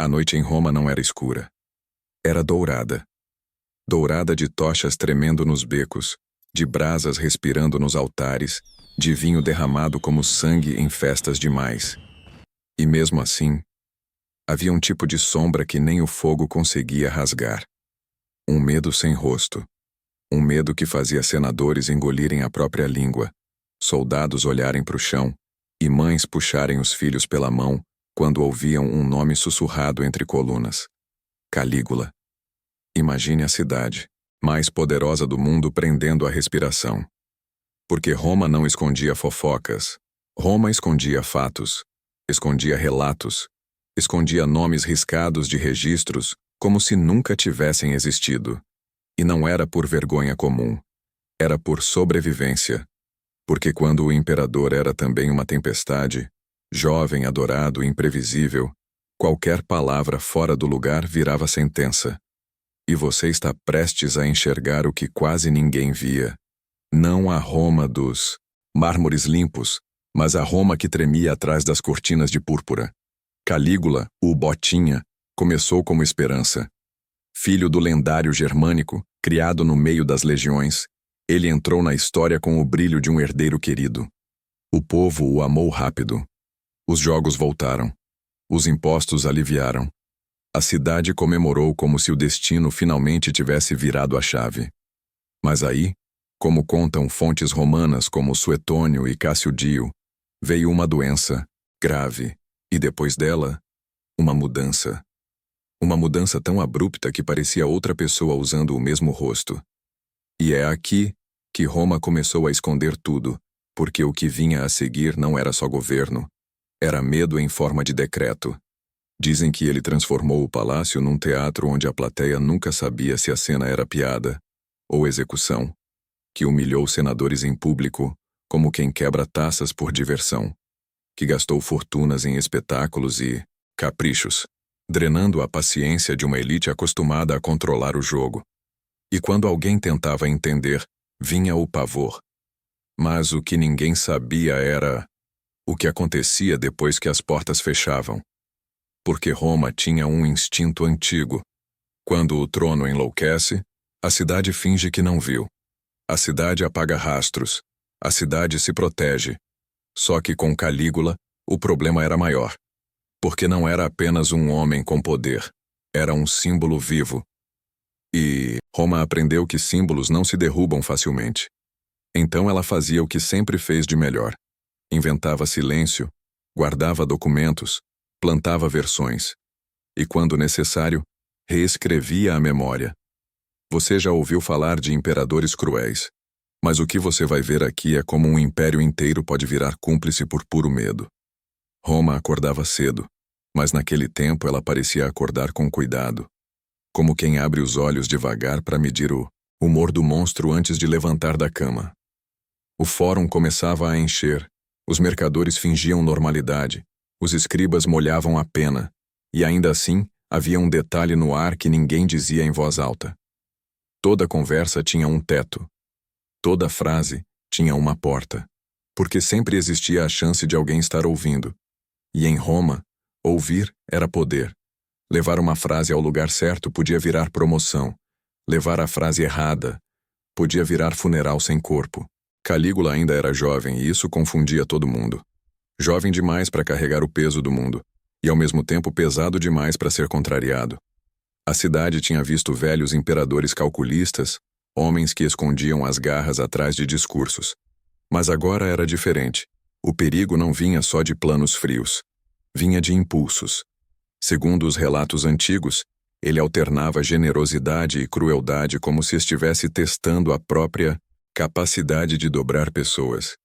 A noite em Roma não era escura. Era dourada. Dourada de tochas tremendo nos becos, de brasas respirando nos altares, de vinho derramado como sangue em festas demais. E mesmo assim, havia um tipo de sombra que nem o fogo conseguia rasgar. Um medo sem rosto. Um medo que fazia senadores engolirem a própria língua, soldados olharem para o chão e mães puxarem os filhos pela mão quando ouviam um nome sussurrado entre colunas. Calígula. Imagine a cidade, mais poderosa do mundo, prendendo a respiração. Porque Roma não escondia fofocas. Roma escondia fatos, escondia relatos, escondia nomes riscados de registros como se nunca tivessem existido. E não era por vergonha comum, era por sobrevivência. Porque quando o imperador era também uma tempestade, jovem, adorado, imprevisível, qualquer palavra fora do lugar virava sentença. E você está prestes a enxergar o que quase ninguém via. Não a Roma dos mármores limpos, mas a Roma que tremia atrás das cortinas de púrpura. Calígula, o Botinha, começou como esperança. Filho do lendário germânico, criado no meio das legiões, ele entrou na história com o brilho de um herdeiro querido. O povo o amou rápido. Os jogos voltaram. Os impostos aliviaram. A cidade comemorou como se o destino finalmente tivesse virado a chave. Mas aí, como contam fontes romanas como Suetônio e Cássio Dio, veio uma doença grave e depois dela, uma mudança. Uma mudança tão abrupta que parecia outra pessoa usando o mesmo rosto. E é aqui que Roma começou a esconder tudo, porque o que vinha a seguir não era só governo, era medo em forma de decreto. Dizem que ele transformou o palácio num teatro onde a plateia nunca sabia se a cena era piada ou execução, que humilhou senadores em público como quem quebra taças por diversão, que gastou fortunas em espetáculos e caprichos, drenando a paciência de uma elite acostumada a controlar o jogo. E quando alguém tentava entender, vinha o pavor. Mas o que ninguém sabia era o que acontecia depois que as portas fechavam. Porque Roma tinha um instinto antigo. Quando o trono enlouquece, a cidade finge que não viu. A cidade apaga rastros. A cidade se protege. Só que com Calígula, o problema era maior. Porque não era apenas um homem com poder, era um símbolo vivo. E Roma aprendeu que símbolos não se derrubam facilmente. Então ela fazia o que sempre fez de melhor. Inventava silêncio, guardava documentos, plantava versões. E quando necessário, reescrevia a memória. Você já ouviu falar de imperadores cruéis. Mas o que você vai ver aqui é como um império inteiro pode virar cúmplice por puro medo. Roma acordava cedo, mas naquele tempo ela parecia acordar com cuidado, como quem abre os olhos devagar para medir o humor do monstro antes de levantar da cama. O fórum começava a encher, os mercadores fingiam normalidade, os escribas molhavam a pena, e ainda assim havia um detalhe no ar que ninguém dizia em voz alta. Toda conversa tinha um teto. Toda frase tinha uma porta, porque sempre existia a chance de alguém estar ouvindo. E em Roma, ouvir era poder. Levar uma frase ao lugar certo podia virar promoção. Levar a frase errada podia virar funeral sem corpo. Calígula ainda era jovem e isso confundia todo mundo. Jovem demais para carregar o peso do mundo, e ao mesmo tempo pesado demais para ser contrariado. A cidade tinha visto velhos imperadores calculistas, homens que escondiam as garras atrás de discursos. Mas agora era diferente. O perigo não vinha só de planos frios. Vinha de impulsos. Segundo os relatos antigos, ele alternava generosidade e crueldade como se estivesse testando a própria capacidade de dobrar pessoas.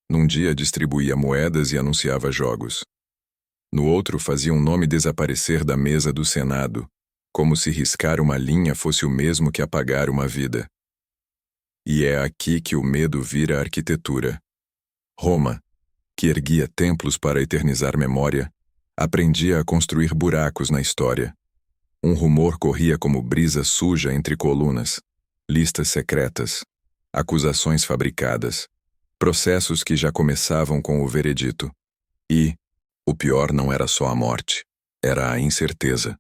Num dia distribuía moedas e anunciava jogos. No outro fazia um nome desaparecer da mesa do Senado, como se riscar uma linha fosse o mesmo que apagar uma vida. E é aqui que o medo vira arquitetura. Roma, que erguia templos para eternizar memória, aprendia a construir buracos na história. Um rumor corria como brisa suja entre colunas, listas secretas, acusações fabricadas, processos que já começavam com o veredito. E o pior não era só a morte. Era a incerteza.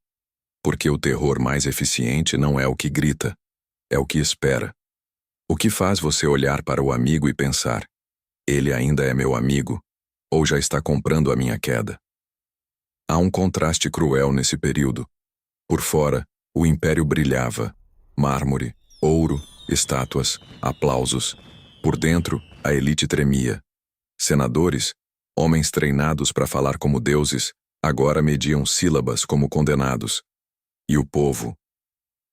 Porque o terror mais eficiente não é o que grita, é o que espera. O que faz você olhar para o amigo e pensar: ele ainda é meu amigo, ou já está comprando a minha queda? Há um contraste cruel nesse período. Por fora, o império brilhava: mármore, ouro, estátuas, aplausos. Por dentro, a elite tremia. Senadores, homens treinados para falar como deuses, agora mediam sílabas como condenados. E o povo?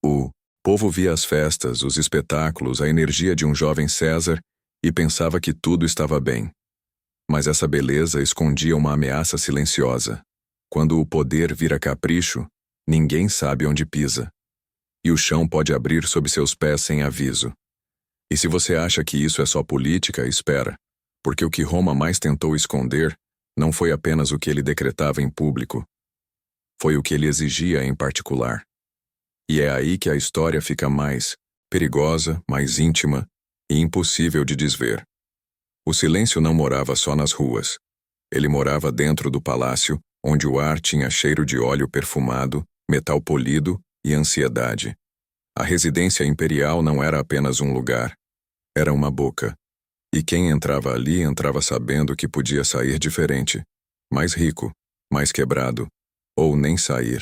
O povo via as festas, os espetáculos, a energia de um jovem César e pensava que tudo estava bem. Mas essa beleza escondia uma ameaça silenciosa. Quando o poder vira capricho, ninguém sabe onde pisa. E o chão pode abrir sob seus pés sem aviso. E se você acha que isso é só política, espera. Porque o que Roma mais tentou esconder não foi apenas o que ele decretava em público. Foi o que ele exigia em particular. E é aí que a história fica mais perigosa, mais íntima e impossível de desver. O silêncio não morava só nas ruas. Ele morava dentro do palácio, onde o ar tinha cheiro de óleo perfumado, metal polido e ansiedade. A residência imperial não era apenas um lugar. Era uma boca. E quem entrava ali entrava sabendo que podia sair diferente. Mais rico, mais quebrado, ou nem sair.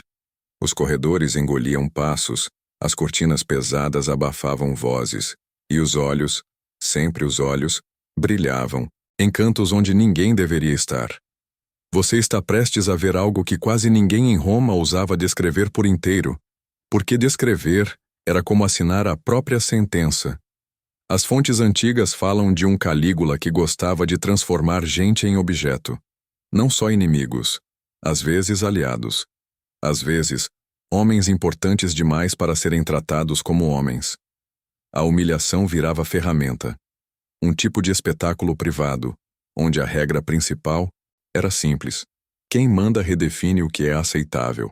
Os corredores engoliam passos, as cortinas pesadas abafavam vozes, e os olhos, sempre os olhos, brilhavam, em cantos onde ninguém deveria estar. Você está prestes a ver algo que quase ninguém em Roma ousava descrever por inteiro, porque descrever era como assinar a própria sentença. As fontes antigas falam de um Calígula que gostava de transformar gente em objeto. Não só inimigos, às vezes aliados. Às vezes, homens importantes demais para serem tratados como homens. A humilhação virava ferramenta. Um tipo de espetáculo privado, onde a regra principal era simples. Quem manda redefine o que é aceitável.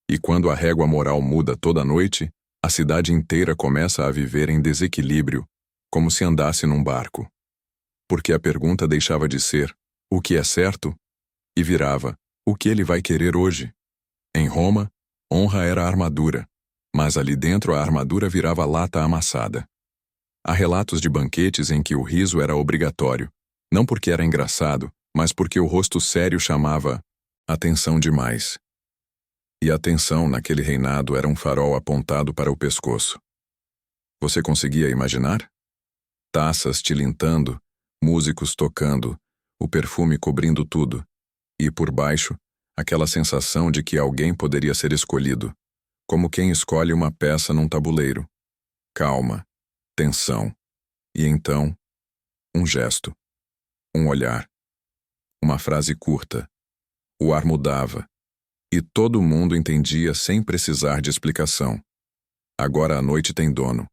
E quando a régua moral muda toda noite, a cidade inteira começa a viver em desequilíbrio, como se andasse num barco. Porque a pergunta deixava de ser: o que é certo? E virava: o que ele vai querer hoje? Em Roma, honra era a armadura, mas ali dentro a armadura virava lata amassada. Há relatos de banquetes em que o riso era obrigatório, não porque era engraçado, mas porque o rosto sério chamava atenção demais. E a atenção naquele reinado era um farol apontado para o pescoço. Você conseguia imaginar? Taças tilintando, músicos tocando, o perfume cobrindo tudo, e por baixo, aquela sensação de que alguém poderia ser escolhido, como quem escolhe uma peça num tabuleiro. Calma, tensão, e então, um gesto, um olhar, uma frase curta. O ar mudava, e todo mundo entendia sem precisar de explicação. Agora a noite tem dono.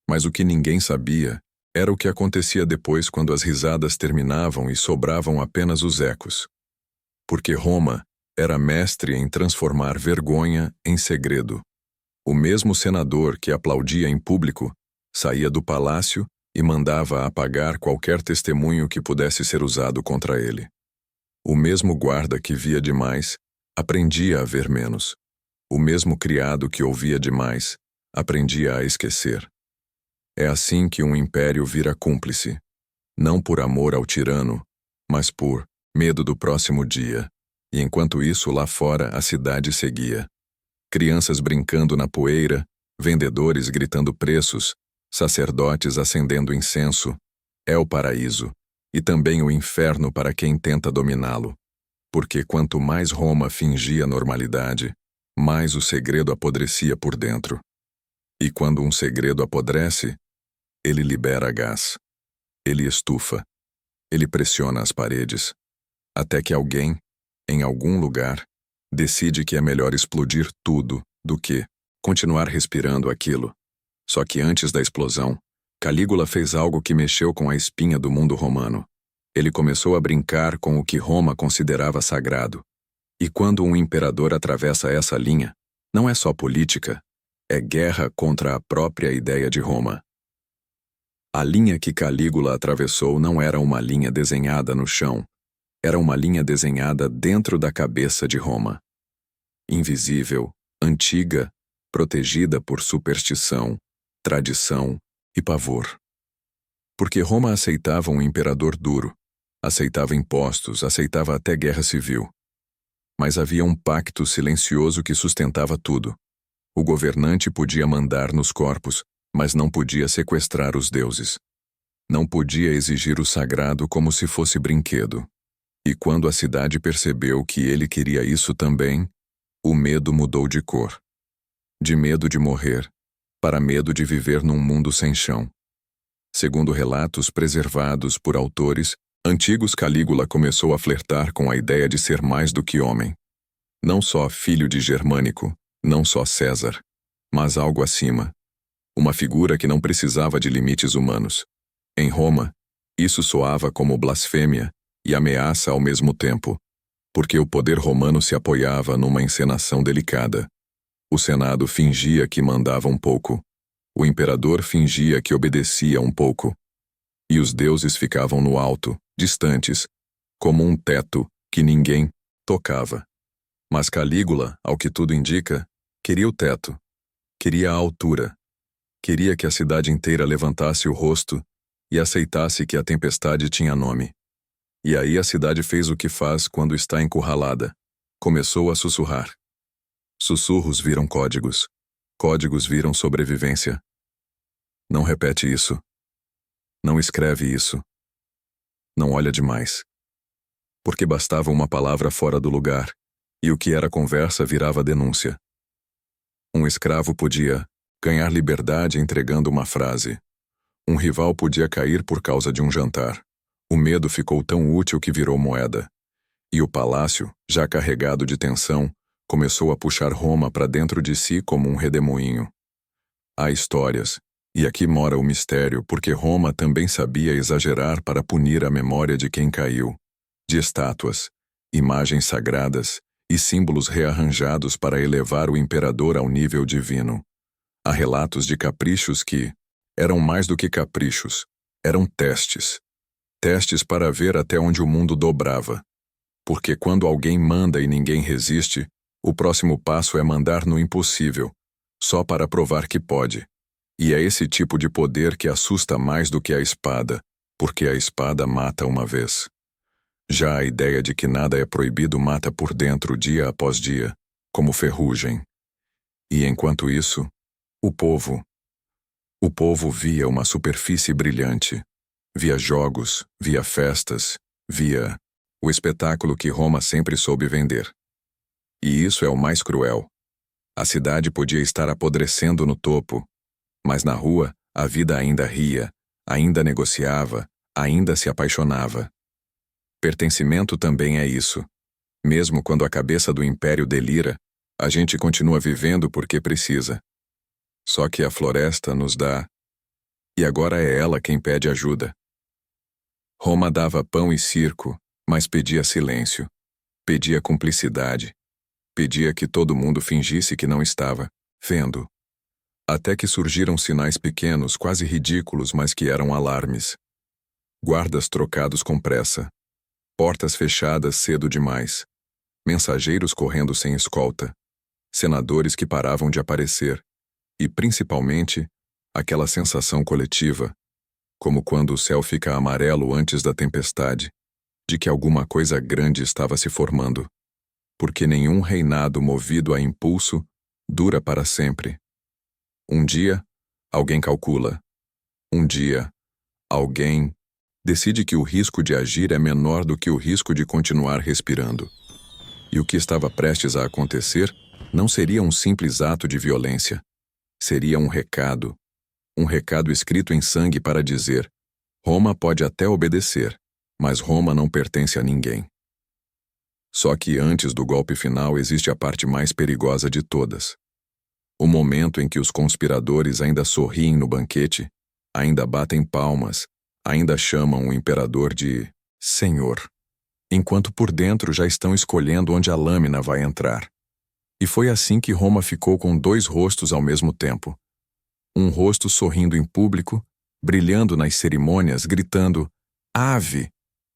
Mas o que ninguém sabia era o que acontecia depois quando as risadas terminavam e sobravam apenas os ecos. Porque Roma era mestre em transformar vergonha em segredo. O mesmo senador que aplaudia em público saía do palácio e mandava apagar qualquer testemunho que pudesse ser usado contra ele. O mesmo guarda que via demais aprendia a ver menos. O mesmo criado que ouvia demais aprendia a esquecer. É assim que um império vira cúmplice, não por amor ao tirano, mas por medo do próximo dia. E enquanto isso, lá fora, a cidade seguia. Crianças brincando na poeira, vendedores gritando preços, sacerdotes acendendo incenso. É o paraíso, e também o inferno para quem tenta dominá-lo. Porque quanto mais Roma fingia normalidade, mais o segredo apodrecia por dentro. E quando um segredo apodrece, ele libera gás. Ele estufa. Ele pressiona as paredes. Até que alguém, em algum lugar, decide que é melhor explodir tudo do que continuar respirando aquilo. Só que antes da explosão, Calígula fez algo que mexeu com a espinha do mundo romano. Ele começou a brincar com o que Roma considerava sagrado. E quando um imperador atravessa essa linha, não é só política, é guerra contra a própria ideia de Roma. A linha que Calígula atravessou não era uma linha desenhada no chão, era uma linha desenhada dentro da cabeça de Roma. invisível, antiga, protegida por superstição, tradição e pavor. Porque Roma aceitava um imperador duro, aceitava impostos, aceitava até guerra civil. Mas havia um pacto silencioso que sustentava tudo. O governante podia mandar nos corpos, mas não podia sequestrar os deuses. Não podia exigir o sagrado como se fosse brinquedo. E quando a cidade percebeu que ele queria isso também, o medo mudou de cor. De medo de morrer, para medo de viver num mundo sem chão. Segundo relatos preservados por autores antigos, Calígula começou a flertar com a ideia de ser mais do que homem. Não só filho de Germânico, não só César, mas algo acima. Uma figura que não precisava de limites humanos. Em Roma, isso soava como blasfêmia e ameaça ao mesmo tempo, porque o poder romano se apoiava numa encenação delicada. O Senado fingia que mandava um pouco, o imperador fingia que obedecia um pouco, e os deuses ficavam no alto, distantes, como um teto que ninguém tocava. Mas Calígula, ao que tudo indica, queria o teto, queria a altura, queria que a cidade inteira levantasse o rosto e aceitasse que a tempestade tinha nome. E aí a cidade fez o que faz quando está encurralada. Começou a sussurrar. Sussurros viram códigos. Códigos viram sobrevivência. Não repete isso. Não escreve isso. Não olha demais. Porque bastava uma palavra fora do lugar, e o que era conversa virava denúncia. Um escravo podia ganhar liberdade entregando uma frase. Um rival podia cair por causa de um jantar. O medo ficou tão útil que virou moeda. E o palácio, já carregado de tensão, começou a puxar Roma para dentro de si como um redemoinho. Há histórias, e aqui mora o mistério, porque Roma também sabia exagerar para punir a memória de quem caiu. De estátuas, imagens sagradas e símbolos rearranjados para elevar o imperador ao nível divino. Há relatos de caprichos que eram mais do que caprichos, eram testes. Testes para ver até onde o mundo dobrava. Porque quando alguém manda e ninguém resiste, o próximo passo é mandar no impossível, só para provar que pode. E é esse tipo de poder que assusta mais do que a espada, porque a espada mata uma vez. Já a ideia de que nada é proibido mata por dentro dia após dia, como ferrugem. E enquanto isso, o povo via uma superfície brilhante, via jogos, via festas, via o espetáculo que Roma sempre soube vender. E isso é o mais cruel. A cidade podia estar apodrecendo no topo, mas na rua a vida ainda ria, ainda negociava, ainda se apaixonava. Pertencimento também é isso. Mesmo quando a cabeça do império delira, a gente continua vivendo porque precisa. Só que a floresta nos dá, e agora é ela quem pede ajuda. Roma dava pão e circo, mas pedia silêncio, pedia cumplicidade, pedia que todo mundo fingisse que não estava vendo. Até que surgiram sinais pequenos, quase ridículos, mas que eram alarmes. Guardas trocados com pressa, portas fechadas cedo demais, mensageiros correndo sem escolta, senadores que paravam de aparecer, e principalmente, aquela sensação coletiva, como quando o céu fica amarelo antes da tempestade, de que alguma coisa grande estava se formando. Porque nenhum reinado movido a impulso dura para sempre. Um dia, alguém calcula. Um dia, alguém decide que o risco de agir é menor do que o risco de continuar respirando. E o que estava prestes a acontecer não seria um simples ato de violência. Seria um recado escrito em sangue para dizer: Roma pode até obedecer, mas Roma não pertence a ninguém. Só que antes do golpe final existe a parte mais perigosa de todas. O momento em que os conspiradores ainda sorriem no banquete, ainda batem palmas, ainda chamam o imperador de Senhor, enquanto por dentro já estão escolhendo onde a lâmina vai entrar. E foi assim que Roma ficou com dois rostos ao mesmo tempo. Um rosto sorrindo em público, brilhando nas cerimônias, gritando Ave,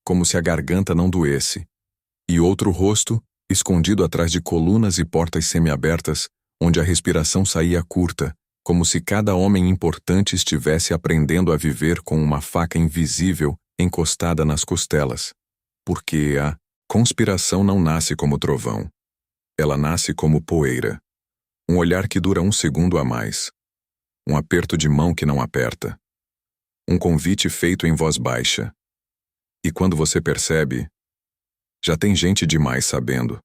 como se a garganta não doesse. E outro rosto escondido atrás de colunas e portas semiabertas, onde a respiração saía curta, como se cada homem importante estivesse aprendendo a viver com uma faca invisível encostada nas costelas. Porque a conspiração não nasce como trovão. Ela nasce como poeira. Um olhar que dura um segundo a mais. Um aperto de mão que não aperta. Um convite feito em voz baixa. E quando você percebe, já tem gente demais sabendo.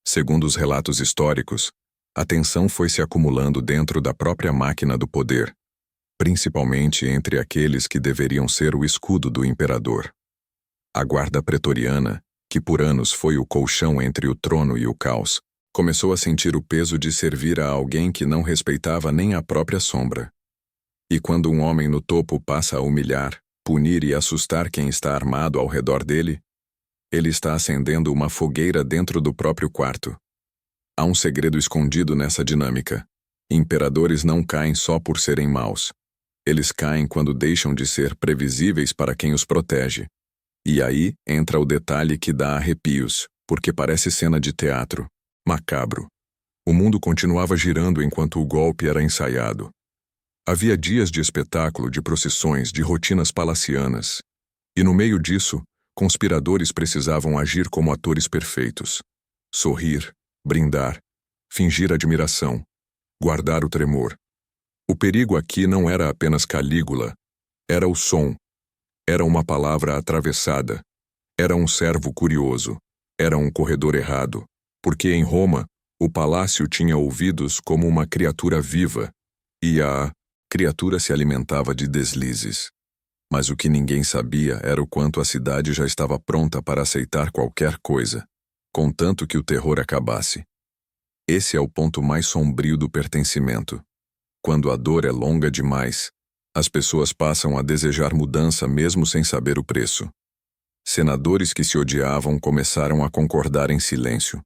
Segundo os relatos históricos, a tensão foi se acumulando dentro da própria máquina do poder, principalmente entre aqueles que deveriam ser o escudo do imperador. A guarda pretoriana, que por anos foi o colchão entre o trono e o caos, começou a sentir o peso de servir a alguém que não respeitava nem a própria sombra. E quando um homem no topo passa a humilhar, punir e assustar quem está armado ao redor dele, ele está acendendo uma fogueira dentro do próprio quarto. Há um segredo escondido nessa dinâmica. Imperadores não caem só por serem maus. Eles caem quando deixam de ser previsíveis para quem os protege. E aí entra o detalhe que dá arrepios, porque parece cena de teatro. Macabro. O mundo continuava girando enquanto o golpe era ensaiado. Havia dias de espetáculo, de procissões, de rotinas palacianas. E no meio disso, conspiradores precisavam agir como atores perfeitos. Sorrir, brindar, fingir admiração, guardar o tremor. O perigo aqui não era apenas Calígula, era o som, era uma palavra atravessada, era um servo curioso, era um corredor errado, porque em Roma, o palácio tinha ouvidos como uma criatura viva, e a criatura se alimentava de deslizes. Mas o que ninguém sabia era o quanto a cidade já estava pronta para aceitar qualquer coisa, contanto que o terror acabasse. Esse é o ponto mais sombrio do pertencimento. Quando a dor é longa demais, as pessoas passam a desejar mudança mesmo sem saber o preço. Senadores que se odiavam começaram a concordar em silêncio.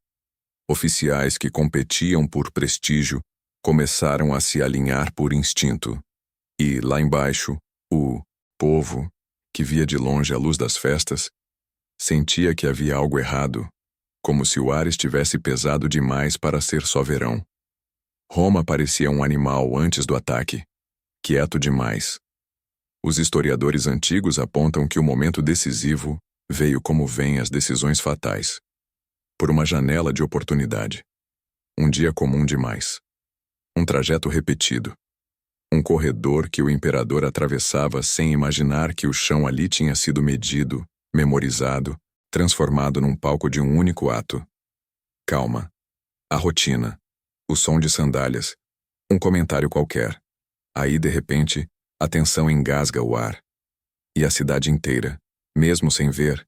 Oficiais que competiam por prestígio começaram a se alinhar por instinto. E, lá embaixo, o povo, que via de longe a luz das festas, sentia que havia algo errado, como se o ar estivesse pesado demais para ser só verão. Roma parecia um animal antes do ataque, quieto demais. Os historiadores antigos apontam que o momento decisivo veio como vêm as decisões fatais. Por uma janela de oportunidade. Um dia comum demais. Um trajeto repetido. Um corredor que o imperador atravessava sem imaginar que o chão ali tinha sido medido, memorizado, transformado num palco de um único ato. Calma. A rotina. O som de sandálias. Um comentário qualquer. Aí, de repente, a tensão engasga o ar. E a cidade inteira, mesmo sem ver,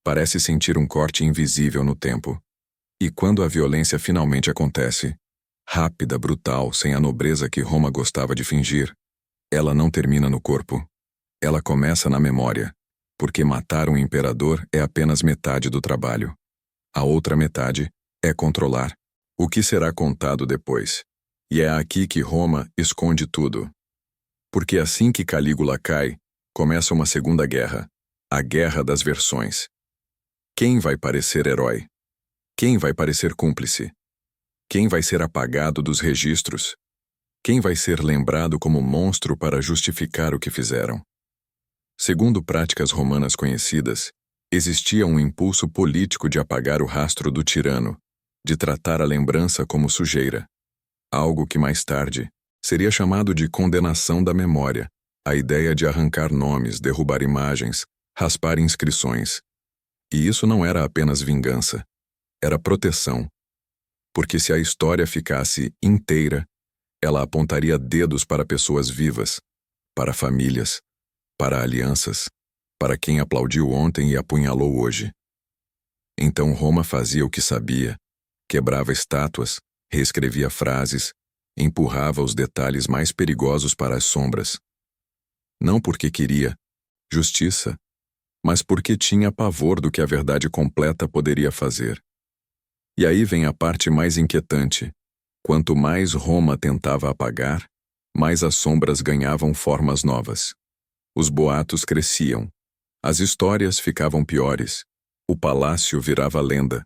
parece sentir um corte invisível no tempo. E quando a violência finalmente acontece, rápida, brutal, sem a nobreza que Roma gostava de fingir, ela não termina no corpo. Ela começa na memória, porque matar um imperador é apenas metade do trabalho. A outra metade é controlar o que será contado depois. E é aqui que Roma esconde tudo. Porque assim que Calígula cai, começa uma segunda guerra, a Guerra das Versões. Quem vai parecer herói? Quem vai parecer cúmplice? Quem vai ser apagado dos registros? Quem vai ser lembrado como monstro para justificar o que fizeram? Segundo práticas romanas conhecidas, existia um impulso político de apagar o rastro do tirano, de tratar a lembrança como sujeira. Algo que mais tarde seria chamado de condenação da memória, a ideia de arrancar nomes, derrubar imagens, raspar inscrições. E isso não era apenas vingança, era proteção. Porque se a história ficasse inteira, ela apontaria dedos para pessoas vivas, para famílias, para alianças, para quem aplaudiu ontem e apunhalou hoje. Então Roma fazia o que sabia, quebrava estátuas, reescrevia frases, empurrava os detalhes mais perigosos para as sombras. Não porque queria justiça, mas porque tinha pavor do que a verdade completa poderia fazer. E aí vem a parte mais inquietante. Quanto mais Roma tentava apagar, mais as sombras ganhavam formas novas. Os boatos cresciam. As histórias ficavam piores. O palácio virava lenda.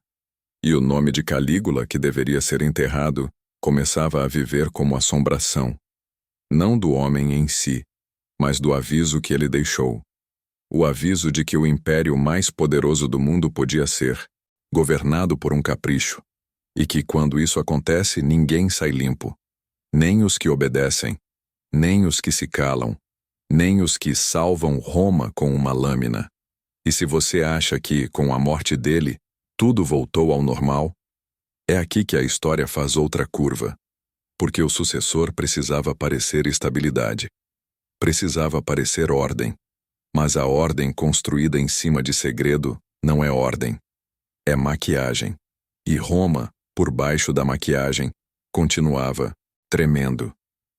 E o nome de Calígula, que deveria ser enterrado, começava a viver como assombração. Não do homem em si, mas do aviso que ele deixou. O aviso de que o império mais poderoso do mundo podia ser governado por um capricho, e que quando isso acontece ninguém sai limpo, nem os que obedecem, nem os que se calam, nem os que salvam Roma com uma lâmina. E se você acha que, com a morte dele, tudo voltou ao normal, é aqui que a história faz outra curva, porque o sucessor precisava parecer estabilidade, precisava parecer ordem, mas a ordem construída em cima de segredo não é ordem, é maquiagem. E Roma, por baixo da maquiagem, continuava tremendo,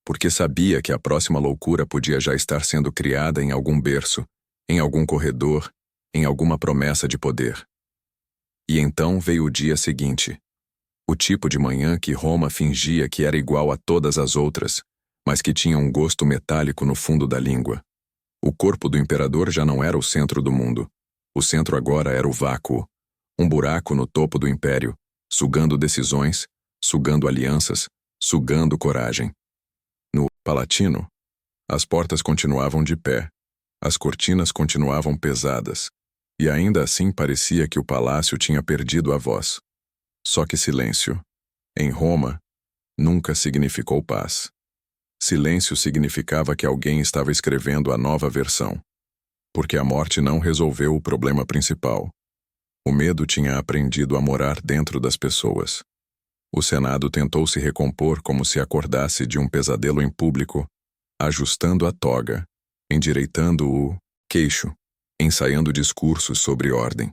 porque sabia que a próxima loucura podia já estar sendo criada em algum berço, em algum corredor, em alguma promessa de poder. E então veio o dia seguinte. O tipo de manhã que Roma fingia que era igual a todas as outras, mas que tinha um gosto metálico no fundo da língua. O corpo do imperador já não era o centro do mundo. O centro agora era o vácuo, um buraco no topo do império, sugando decisões, sugando alianças, sugando coragem. No Palatino, as portas continuavam de pé, as cortinas continuavam pesadas, e ainda assim parecia que o palácio tinha perdido a voz. Só que silêncio, em Roma, nunca significou paz. Silêncio significava que alguém estava escrevendo a nova versão, porque a morte não resolveu o problema principal. O medo tinha aprendido a morar dentro das pessoas. O Senado tentou se recompor como se acordasse de um pesadelo em público, ajustando a toga, endireitando o queixo, ensaiando discursos sobre ordem.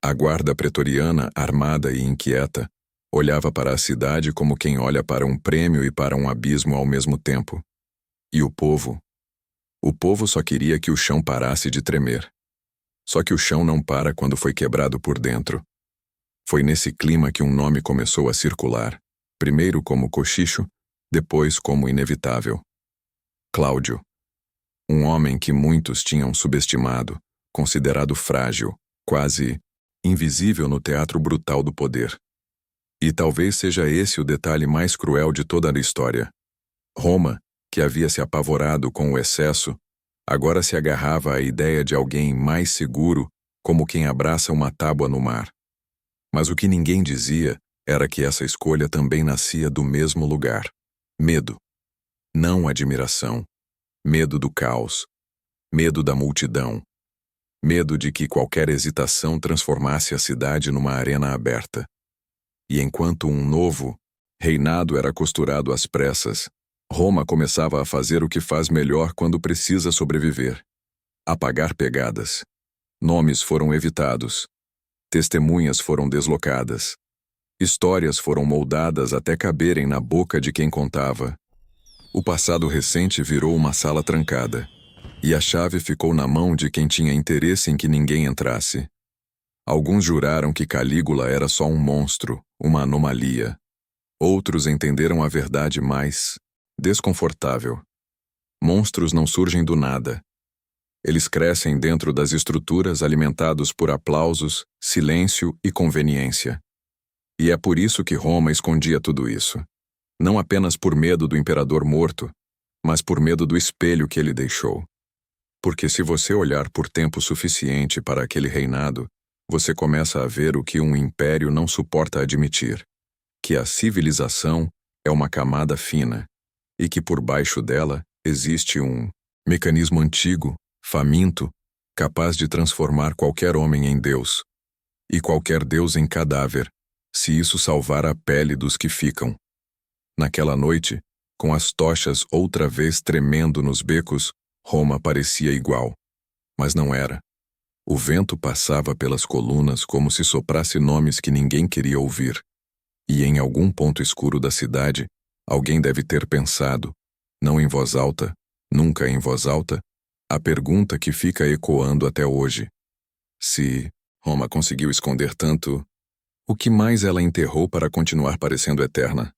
A guarda pretoriana, armada e inquieta, olhava para a cidade como quem olha para um prêmio e para um abismo ao mesmo tempo. E o povo? O povo só queria que o chão parasse de tremer. Só que o chão não para quando foi quebrado por dentro. Foi nesse clima que um nome começou a circular, primeiro como cochicho, depois como inevitável. Cláudio. Um homem que muitos tinham subestimado, considerado frágil, quase invisível no teatro brutal do poder. E talvez seja esse o detalhe mais cruel de toda a história. Roma, que havia se apavorado com o excesso, agora se agarrava à ideia de alguém mais seguro, como quem abraça uma tábua no mar. Mas o que ninguém dizia era que essa escolha também nascia do mesmo lugar. Medo. Não admiração. Medo do caos. Medo da multidão. Medo de que qualquer hesitação transformasse a cidade numa arena aberta. E enquanto um novo reinado era costurado às pressas, Roma começava a fazer o que faz melhor quando precisa sobreviver: apagar pegadas. Nomes foram evitados. Testemunhas foram deslocadas. Histórias foram moldadas até caberem na boca de quem contava. O passado recente virou uma sala trancada, e a chave ficou na mão de quem tinha interesse em que ninguém entrasse. Alguns juraram que Calígula era só um monstro, uma anomalia. Outros entenderam a verdade mais desconfortável. Monstros não surgem do nada. Eles crescem dentro das estruturas alimentados por aplausos, silêncio e conveniência. E é por isso que Roma escondia tudo isso. Não apenas por medo do imperador morto, mas por medo do espelho que ele deixou. Porque se você olhar por tempo suficiente para aquele reinado, você começa a ver o que um império não suporta admitir: que a civilização é uma camada fina, e que por baixo dela existe um mecanismo antigo, faminto, capaz de transformar qualquer homem em Deus, e qualquer Deus em cadáver, se isso salvar a pele dos que ficam. Naquela noite, com as tochas outra vez tremendo nos becos, Roma parecia igual. Mas não era. O vento passava pelas colunas como se soprasse nomes que ninguém queria ouvir. E em algum ponto escuro da cidade, alguém deve ter pensado, não em voz alta, nunca em voz alta, a pergunta que fica ecoando até hoje: se Roma conseguiu esconder tanto, o que mais ela enterrou para continuar parecendo eterna?